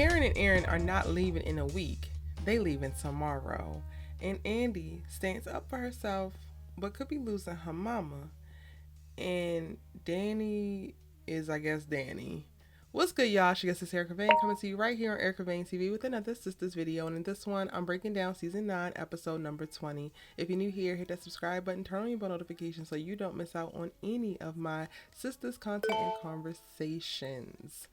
Karen and Aaron are not leaving in a week. They leaving tomorrow. And Andi stands up for herself, but could be losing her mama. And Danni is, I guess, Danni. What's good, y'all? She gets this Erica Vane coming to you right here on Erica Vane TV with another Sistas video. And in this one, I'm breaking down season 9, episode number 20. If you're new here, hit that subscribe button, turn on your bell notifications so you don't miss out on any of my Sistas content and conversations.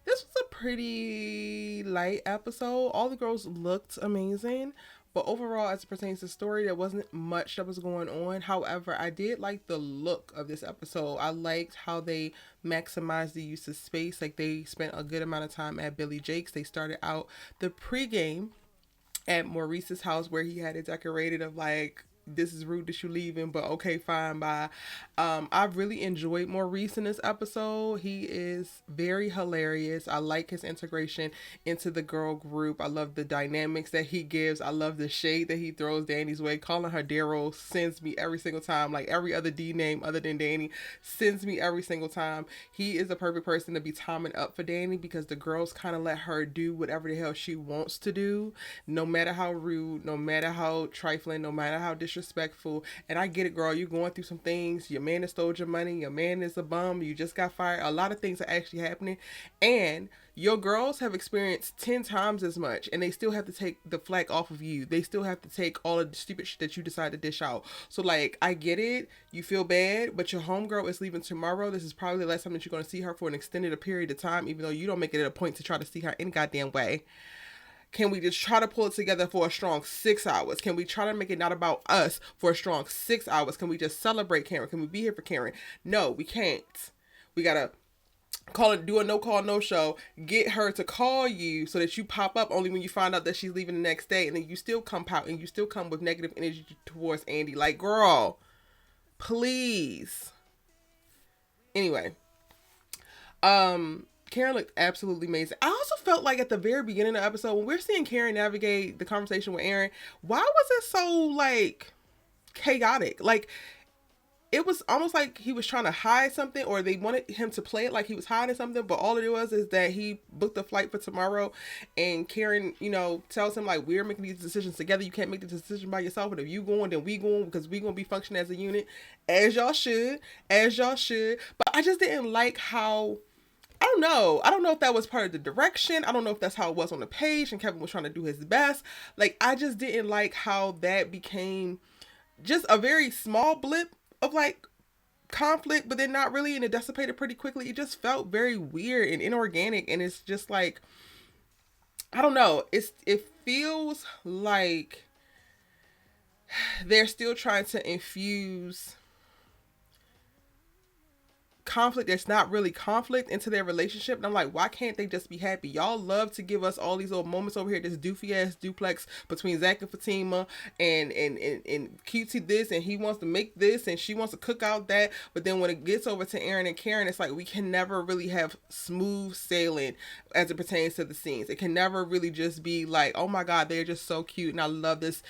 This was a pretty light episode. All the girls looked amazing. But overall, as it pertains to the story, there wasn't much that was going on. However, I did like the look of this episode. I liked how they maximized the use of space. Like, they spent a good amount of time at Billy Jake's. They started out the pregame at Maurice's house where he had it decorated of like, this is rude that you leaving, but okay, fine, bye. I really enjoyed Maurice in this episode. He is very hilarious. I like his integration into the girl group. I love the dynamics that he gives. I love the shade that he throws Danny's way. Calling her Daryl sends me every single time. Like, every other D name other than Danny sends me every single time. He is a perfect person to be timing up for Danny because the girls kind of let her do whatever the hell she wants to do, no matter how rude, no matter how trifling, no matter how disrespectful. And I get it, girl. You're going through some things. Your man has stole your money. Your man is a bum. You just got fired. A lot of things are actually happening. And your girls have experienced 10 times as much, and they still have to take the flack off of you. They still have to take all of the stupid shit that you decide to dish out. So, like, I get it. You feel bad, but your homegirl is leaving tomorrow. This is probably the last time that you're going to see her for an extended period of time, even though you don't make it a point to try to see her any goddamn way. Can we just try to pull it together for a strong 6 hours? Can we try to make it not about us for a strong 6 hours? Can we just celebrate Karen? Can we be here for Karen? No, we can't. We gotta call it, do a no call, no show, get her to call you so that you pop up only when you find out that she's leaving the next day, and then you still come pouting, you still come with negative energy towards Andi. Like, girl, please. Anyway, Karen looked absolutely amazing. I also felt like at the very beginning of the episode, when we're seeing Karen navigate the conversation with Aaron, why was it so, like, chaotic? Like, it was almost like he was trying to hide something, or they wanted him to play it like he was hiding something, but all it was is that he booked a flight for tomorrow, and Karen, tells him, like, we're making these decisions together. You can't make the decision by yourself, and if you going, then we going, because we going to be functioning as a unit, as y'all should. But I just didn't like how, I don't know if that was part of the direction. I don't know if that's how it was on the page and Kevin was trying to do his best. Like, I just didn't like how that became just a very small blip of, like, conflict, but then not really, and it dissipated pretty quickly. It just felt very weird and inorganic, and it's just like, I don't know. It feels like they're still trying to infuse conflict that's not really conflict into their relationship. And I'm like, why can't they just be happy? Y'all love to give us all these little moments over here, this doofy ass duplex between Zach and Fatima, and QT this, and he wants to make this, and she wants to cook out that. But then when it gets over to Aaron and Karen, it's like we can never really have smooth sailing as it pertains to the scenes. It can never really just be like, oh my God, they're just so cute and I love this,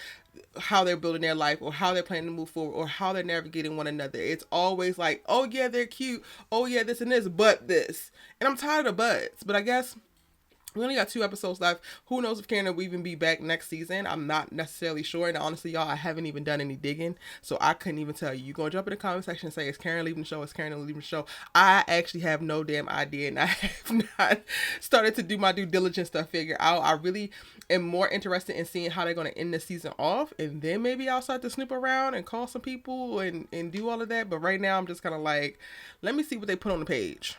how they're building their life, or how they're planning to move forward, or how they're navigating one another. It's always like, oh yeah, they're cute, oh yeah, this and this, but this. And I'm tired of buts. But I guess we only got 2 episodes left. Who knows if Karen will even be back next season? I'm not necessarily sure. And honestly, y'all, I haven't even done any digging, so I couldn't even tell you. You're going to jump in the comment section and say, is Karen leaving the show? Is Karen leaving the show? I actually have no damn idea, and I have not started to do my due diligence to figure out. I really am more interested in seeing how they're going to end the season off, and then maybe I'll start to snoop around and call some people and do all of that. But right now, I'm just kind of like, let me see what they put on the page.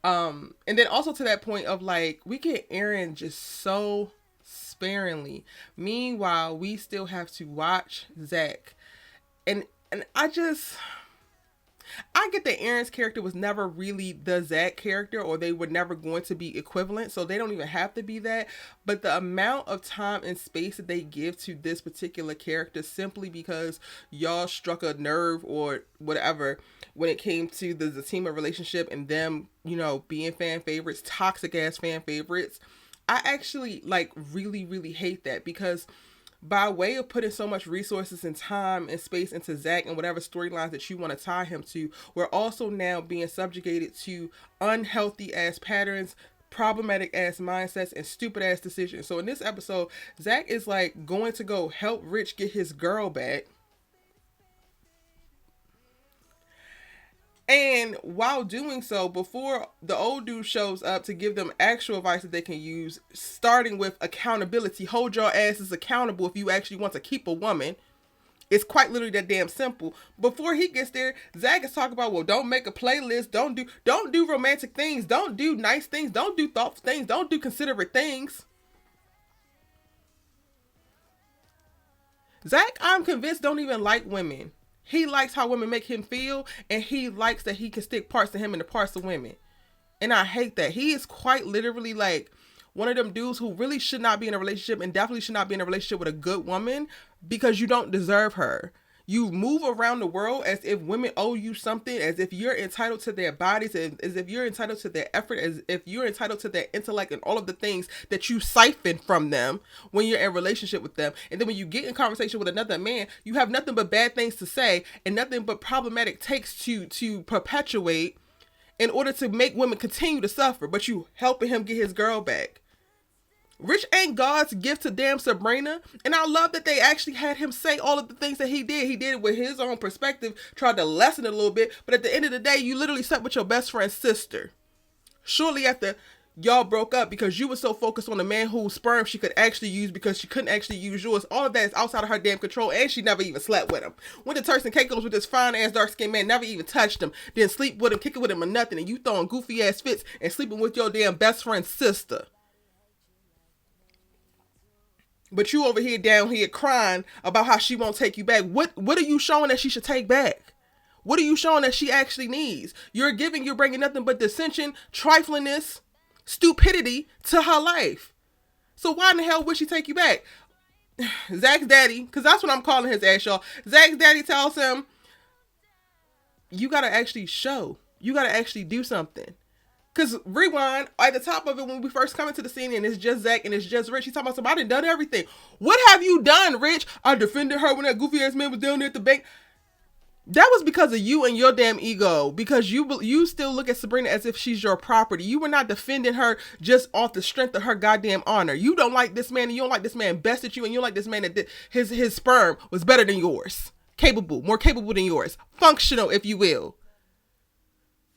And then also to that point of, like, we get Aaron just so sparingly. Meanwhile, we still have to watch Zach. And I get that Aaron's character was never really the Zach character, or they were never going to be equivalent, so they don't even have to be that. But the amount of time and space that they give to this particular character, simply because y'all struck a nerve or whatever when it came to the Fatima relationship and them, being fan favorites, toxic ass fan favorites, I actually, like, really, really hate that, because by way of putting so much resources and time and space into Zach and whatever storylines that you want to tie him to, we're also now being subjugated to unhealthy ass patterns problematic ass mindsets and stupid ass decisions. So in this episode, Zach is like going to go help Rich get his girl back. And while doing so, before the old dude shows up to give them actual advice that they can use, starting with accountability, hold your asses accountable if you actually want to keep a woman. It's quite literally that damn simple. Before he gets there, Zach is talking about, well, don't make a playlist, don't do romantic things, don't do nice things, don't do thoughtful things, don't do considerate things. Zach, I'm convinced, don't even like women. He likes how women make him feel, and he likes that he can stick parts of him into parts of women. And I hate that. He is quite literally like one of them dudes who really should not be in a relationship, and definitely should not be in a relationship with a good woman, because you don't deserve her. You move around the world as if women owe you something, as if you're entitled to their bodies, as if you're entitled to their effort, as if you're entitled to their intellect and all of the things that you siphon from them when you're in a relationship with them. And then when you get in conversation with another man, you have nothing but bad things to say and nothing but problematic takes to perpetuate in order to make women continue to suffer, but you helping him get his girl back. Rich ain't God's gift to damn Sabrina. And I love that they actually had him say all of the things that he did. He did it with his own perspective, tried to lessen it a little bit. But at the end of the day, you literally slept with your best friend's sister. Shortly after y'all broke up because you were so focused on the man whose sperm she could actually use because she couldn't actually use yours. All of that is outside of her damn control, and she never even slept with him. Went to Turks and Caicos with this fine ass dark skinned man, never even touched him. Didn't sleep with him, kick it with him or nothing. And you throwing goofy ass fits and sleeping with your damn best friend's sister. But you over here down here crying about how she won't take you back. What are you showing that she should take back? What are you showing that she actually needs? You're bringing nothing but dissension, triflingness, stupidity to her life. So why in the hell would she take you back? Zach's daddy, because that's what I'm calling his ass, y'all. Zach's daddy tells him, you got to actually show. You got to actually do something. Because rewind, at the top of it, when we first come into the scene and it's just Zach and it's just Rich, he's talking about somebody done everything. What have you done, Rich? I defended her when that goofy ass man was down there at the bank. That was because of you and your damn ego. Because you still look at Sabrina as if she's your property. You were not defending her just off the strength of her goddamn honor. You don't like this man, and you don't like this man bested you, and you don't like this man that his sperm was better than yours. More capable than yours. Functional, if you will.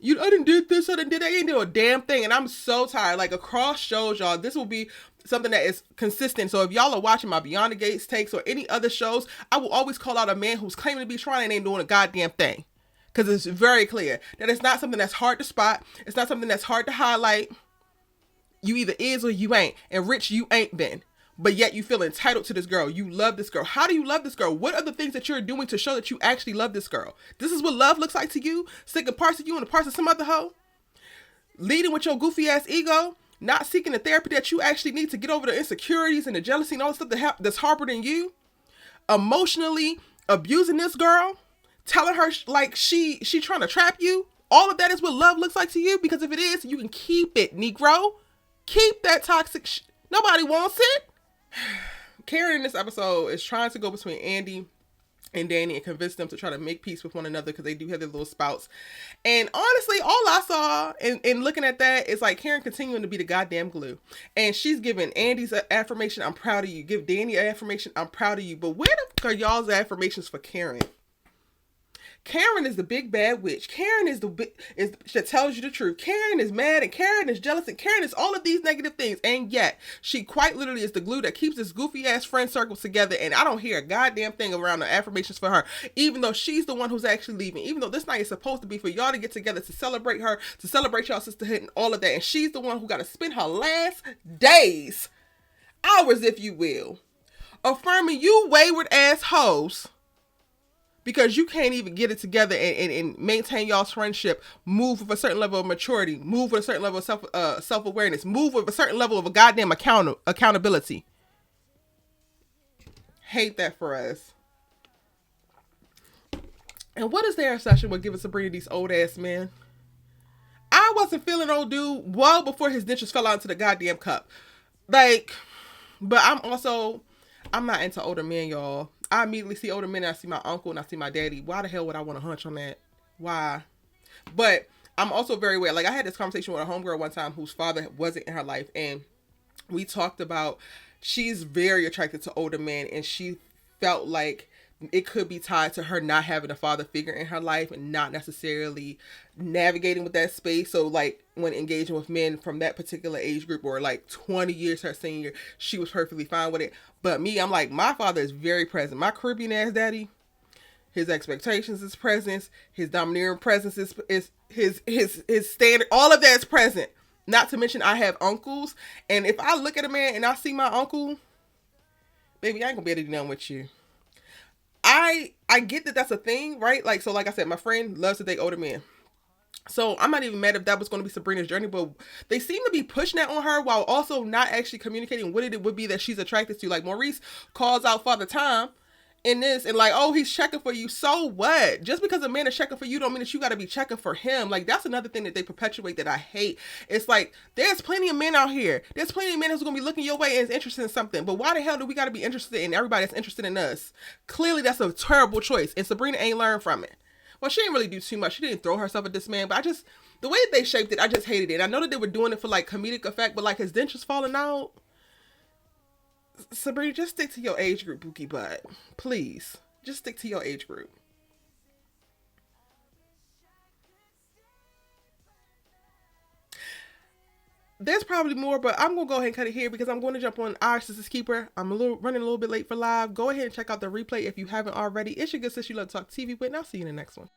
I done did this, I done did that. You ain't do a damn thing. And I'm so tired. Like, across shows, y'all, this will be something that is consistent. So if y'all are watching my Beyond the Gates takes or any other shows, I will always call out a man who's claiming to be trying and ain't doing a goddamn thing. Because it's very clear that it's not something that's hard to spot. It's not something that's hard to highlight. You either is or you ain't. And Rich, you ain't been. But yet you feel entitled to this girl. You love this girl. How do you love this girl? What are the things that you're doing to show that you actually love this girl? This is what love looks like to you? Sticking parts of you and parts of some other hoe? Leading with your goofy ass ego? Not seeking the therapy that you actually need to get over the insecurities and the jealousy and all the stuff that's harbored in you? Emotionally abusing this girl? Telling her like she trying to trap you? All of that is what love looks like to you? Because if it is, you can keep it, Negro. Keep that toxic Nobody wants it. Karen in this episode is trying to go between Andi and Danni and convince them to try to make peace with one another because they do have their little spouts. And honestly, all I saw in looking at that is like Karen continuing to be the goddamn glue. And she's giving Andi's affirmation, I'm proud of you. Give Danni an affirmation, I'm proud of you. But where the fuck are y'all's affirmations for Karen? Karen is the big bad witch. Karen is that tells you the truth. Karen is mad and Karen is jealous and Karen is all of these negative things. And yet she quite literally is the glue that keeps this goofy ass friend circle together. And I don't hear a goddamn thing around the affirmations for her, even though she's the one who's actually leaving, even though this night is supposed to be for y'all to get together to celebrate her, to celebrate y'all sisterhood and all of that. And she's the one who got to spend her last days, hours, if you will, affirming you wayward ass hoes. Because you can't even get it together and maintain y'all's friendship, move with a certain level of maturity, move with a certain level of self-awareness, move with a certain level of a goddamn accountability. Hate that for us. And what is their obsession with giving Sabrina these old ass men? I wasn't feeling old dude well before his dentures fell out into the goddamn cup. Like, but I'm not into older men, y'all. I immediately see older men and I see my uncle and I see my daddy. Why the hell would I want to hunch on that? Why? But I'm also very aware. Like I had this conversation with a homegirl one time whose father wasn't in her life, and we talked about she's very attracted to older men, and she felt like it could be tied to her not having a father figure in her life and not necessarily navigating with that space. So like when engaging with men from that particular age group or like 20 years her senior, she was perfectly fine with it. But me, I'm like, my father is very present. My Caribbean ass daddy, his expectations is presence, his domineering presence is his standard, all of that is present. Not to mention I have uncles, and if I look at a man and I see my uncle, baby, I ain't gonna be able to do nothing with you. I get that that's a thing, right? Like, so like I said, my friend loves to date older men. So I'm not even mad if that was going to be Sabrina's journey, but they seem to be pushing that on her while also not actually communicating what it would be that she's attracted to. Like Maurice calls out Father Time in this and like, oh, he's checking for you. So what? Just because a man is checking for you don't mean that you got to be checking for him. Like that's another thing that they perpetuate that I hate. It's like there's plenty of men out here. There's plenty of men who's going to be looking your way and is interested in something. But why the hell do we got to be interested in everybody that's interested in us? Clearly that's a terrible choice, and Sabrina ain't learned from it. Well, she didn't really do too much. She didn't throw herself at this man, but the way that they shaped it, I just hated it. I know that they were doing it for like comedic effect, but like his dentures falling out. Sabrina, just stick to your age group, Bookie Butt. Please. Just stick to your age group. There's probably more, but I'm going to go ahead and cut it here because I'm going to jump on our Sistas Keeper. I'm running a little bit late for live. Go ahead and check out the replay if you haven't already. It's your good sis you love to talk TV with, and I'll see you in the next one.